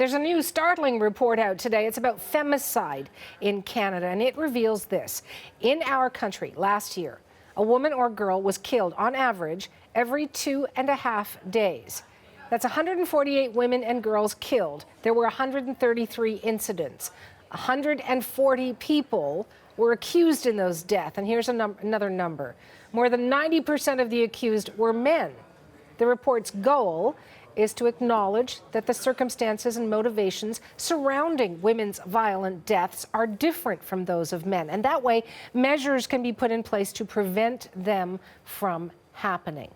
There's a new startling report out today. It's about femicide in Canada, and it reveals this. In our country last year, a woman or girl was killed on average every 2.5 days. That's 148 women and girls killed. There were 133 incidents. 140 people were accused in those deaths. And here's another number. More than 90% of the accused were men. The report's goal is to acknowledge that the circumstances and motivations surrounding women's violent deaths are different from those of men. And that way, measures can be put in place to prevent them from happening.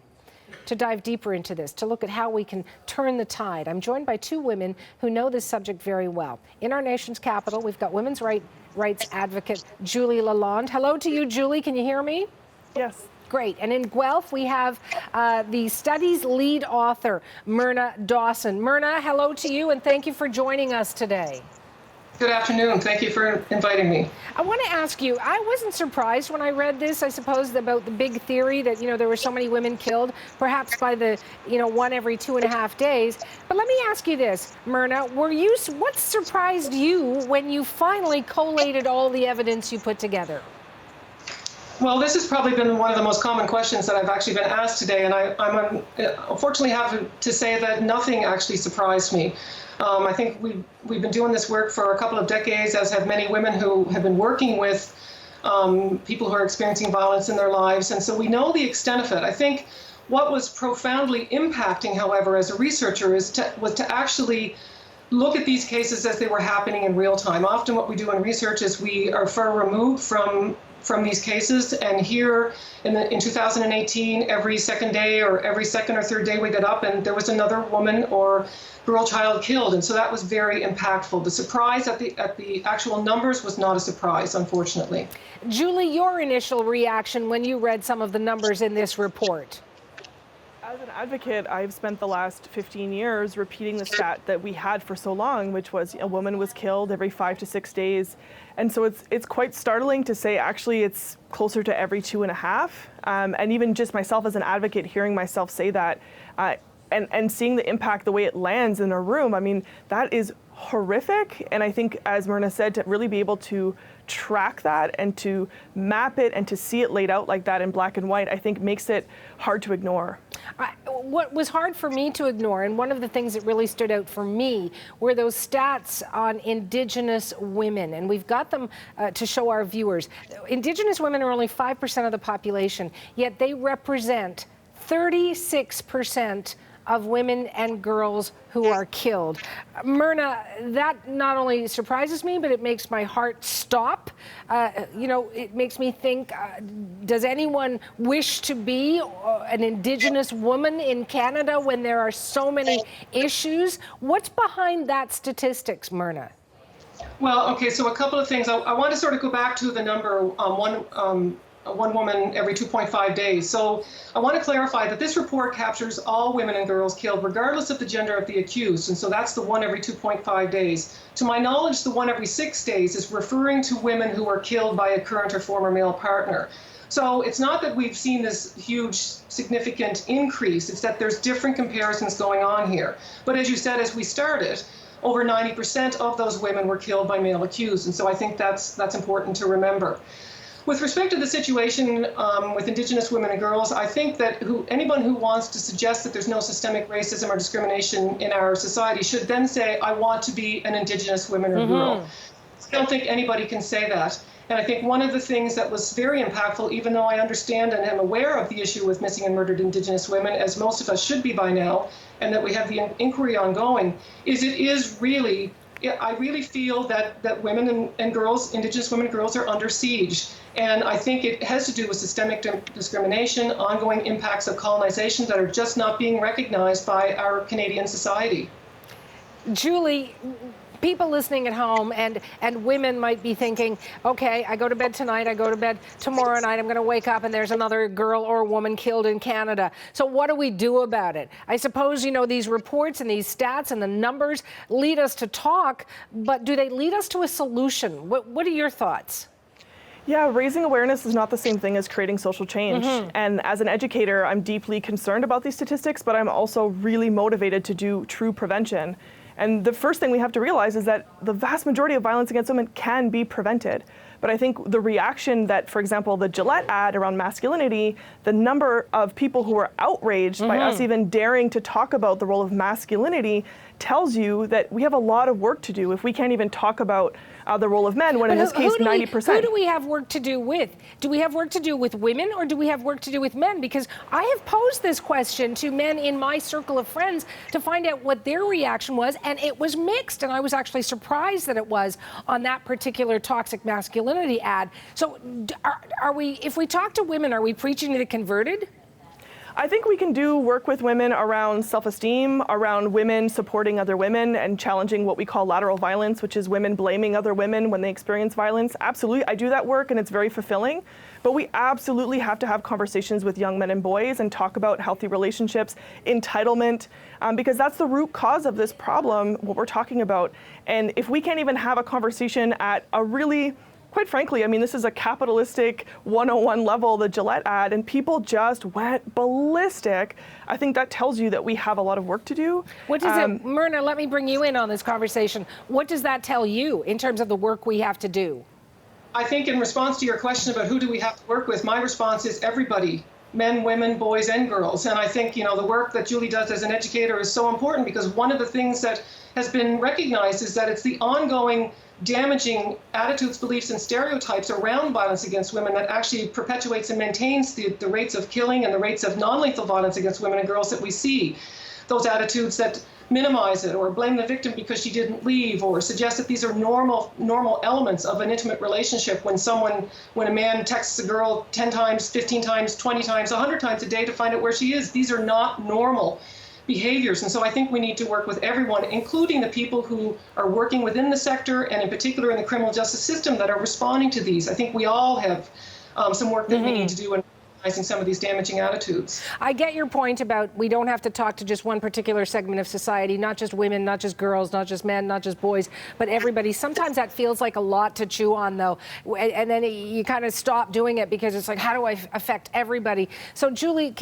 To dive deeper into this, to look at how we can turn the tide, I'm joined by two women who know this subject very well. In our nation's capital, we've got women's rights advocate Julie Lalonde. Hello to you, Julie. Can you hear me? Yes. Great. And in Guelph, we have the study's lead author, Myrna Dawson. Myrna, hello to you, and thank you for joining us today. Good afternoon. Thank you for inviting me. I want to ask you, I wasn't surprised when I read this, I suppose, about the big theory that, there were so many women killed, perhaps by the, one every 2.5 days. But let me ask you this, Myrna, what surprised you when you finally collated all the evidence you put together? Well, this has probably been one of the most common questions that I've actually been asked today, and I'm unfortunately have to say that nothing actually surprised me. I think we've been doing this work for a couple of decades, as have many women who have been working with people who are experiencing violence in their lives, and so we know the extent of it. I think what was profoundly impacting, however, as a researcher was to actually look at these cases as they were happening in real time. Often what we do in research is we are far removed from these cases, and here in 2018, every second day or every second or third day we got up and there was another woman or girl child killed, and so that was very impactful. The surprise at the actual numbers was not a surprise, unfortunately. Julie, your initial reaction when you read some of the numbers in this report? As an advocate, I've spent the last 15 years repeating the stat that we had for so long, which was a woman was killed every 5 to 6 days. And so it's quite startling to say actually it's closer to every 2.5. And even just myself as an advocate, hearing myself say that and seeing the impact, the way it lands in a room, I mean, that is horrific. And I think, as Myrna said, to really be able to track that and to map it and to see it laid out like that in black and white, I think makes it hard to ignore. What was hard for me to ignore, and one of the things that really stood out for me, were those stats on Indigenous women. And we've got them to show our viewers. Indigenous women are only 5% of the population, yet they represent 36% of women and girls who are killed. Myrna, that not only surprises me, but it makes my heart stop. It makes me think, does anyone wish to be an Indigenous woman in Canada when there are so many issues? What's behind that statistics, Myrna? Well, okay, so a couple of things. I want to sort of go back to the number one woman every 2.5 days. So I want to clarify that this report captures all women and girls killed, regardless of the gender of the accused. And so that's the one every 2.5 days. To my knowledge, the one every 6 days is referring to women who are killed by a current or former male partner. So it's not that we've seen this huge, significant increase. It's that there's different comparisons going on here. But as you said, as we started, over 90% of those women were killed by male accused. And so I think that's important to remember. With respect to the situation with Indigenous women and girls, I think that anyone who wants to suggest that there's no systemic racism or discrimination in our society should then say, I want to be an Indigenous woman or girl. I don't think anybody can say that. And I think one of the things that was very impactful, even though I understand and am aware of the issue with missing and murdered Indigenous women, as most of us should be by now, and that we have the inquiry ongoing, is I really feel that women and girls, Indigenous women and girls, are under siege. And I think it has to do with systemic discrimination, ongoing impacts of colonization that are just not being recognized by our Canadian society. Julie, people listening at home and women might be thinking, okay, I go to bed tonight, I go to bed tomorrow night, I'm going to wake up and there's another girl or woman killed in Canada. So what do we do about it? I suppose, these reports and these stats and the numbers lead us to talk, but do they lead us to a solution? What are your thoughts? Yeah, raising awareness is not the same thing as creating social change. And as an educator, I'm deeply concerned about these statistics, but I'm also really motivated to do true prevention. And the first thing we have to realize is that the vast majority of violence against women can be prevented. But I think the reaction that, for example, the Gillette ad around masculinity, the number of people who are outraged by us even daring to talk about the role of masculinity tells you that we have a lot of work to do if we can't even talk about the role of men, when in this case, 90%. Who do we have work to do with? Do we have work to do with women, or do we have work to do with men? Because I have posed this question to men in my circle of friends to find out what their reaction was, and it was mixed. And I was actually surprised that it was on that particular toxic masculinity ad. So are we, if we talk to women, are we preaching to the converted? I think we can do work with women around self-esteem, around women supporting other women and challenging what we call lateral violence, which is women blaming other women when they experience violence. Absolutely, I do that work and it's very fulfilling. But we absolutely have to have conversations with young men and boys and talk about healthy relationships, entitlement, because that's the root cause of this problem, what we're talking about. And if we can't even have a conversation at a really, quite frankly, I mean, this is a capitalistic 101 level, the Gillette ad, and people just went ballistic. I think that tells you that we have a lot of work to do. What does it, Myrna, let me bring you in on this conversation. What does that tell you in terms of the work we have to do? I think in response to your question about who do we have to work with, my response is everybody. Men, women, boys, and girls. And I think, you know, the work that Julie does as an educator is so important, because one of the things that has been recognized is that it's the ongoing damaging attitudes, beliefs, and stereotypes around violence against women that actually perpetuates and maintains the rates of killing and the rates of non-lethal violence against women and girls that we see. Those attitudes that minimize it or blame the victim because she didn't leave, or suggest that these are normal elements of an intimate relationship when a man texts a girl 10 times, 15 times, 20 times, 100 times a day to find out where she is. These are not normal behaviors. And so I think we need to work with everyone, including the people who are working within the sector and in particular in the criminal justice system that are responding to these. I think we all have some work that we need to do in recognizing some of these damaging attitudes. I get your point about we don't have to talk to just one particular segment of society, not just women, not just girls, not just men, not just boys, but everybody. Sometimes that feels like a lot to chew on, though, and then you kind of stop doing it because it's like, how do I affect everybody? So, Julie,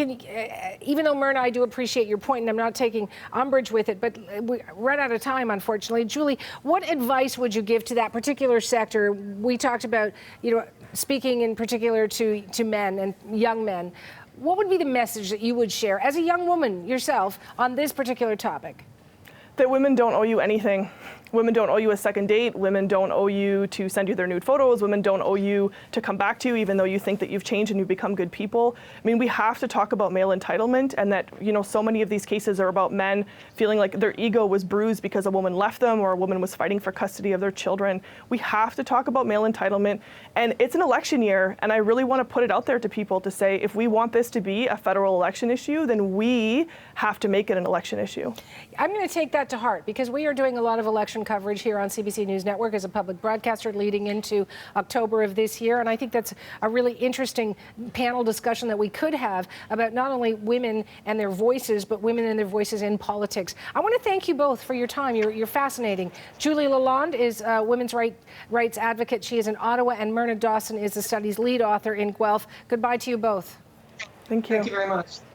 even though, Myrna, I do appreciate your point, and I'm not taking umbrage with it, but we run out of time, unfortunately. Julie, what advice would you give to that particular sector? We talked about, you know, speaking in particular to men and young men. What would be the message that you would share as a young woman yourself on this particular topic? That women don't owe you anything. Women don't owe you a second date. Women don't owe you to send you their nude photos. Women don't owe you to come back to you even though you think that you've changed and you've become good people. I mean, we have to talk about male entitlement, and that, you know, so many of these cases are about men feeling like their ego was bruised because a woman left them or a woman was fighting for custody of their children. We have to talk about male entitlement, and it's an election year, and I really want to put it out there to people to say, if we want this to be a federal election issue, then we have to make it an election issue. I'm going to take that to heart, because we are doing a lot of election coverage here on CBC News Network as a public broadcaster leading into October of this year. And I think that's a really interesting panel discussion that we could have about not only women and their voices, but women and their voices in politics. I want to thank you both for your time. You're fascinating. Julie Lalonde is a women's rights advocate. She is in Ottawa, and Myrna Dawson is the study's lead author in Guelph. Goodbye to you both. Thank you. Thank you very much.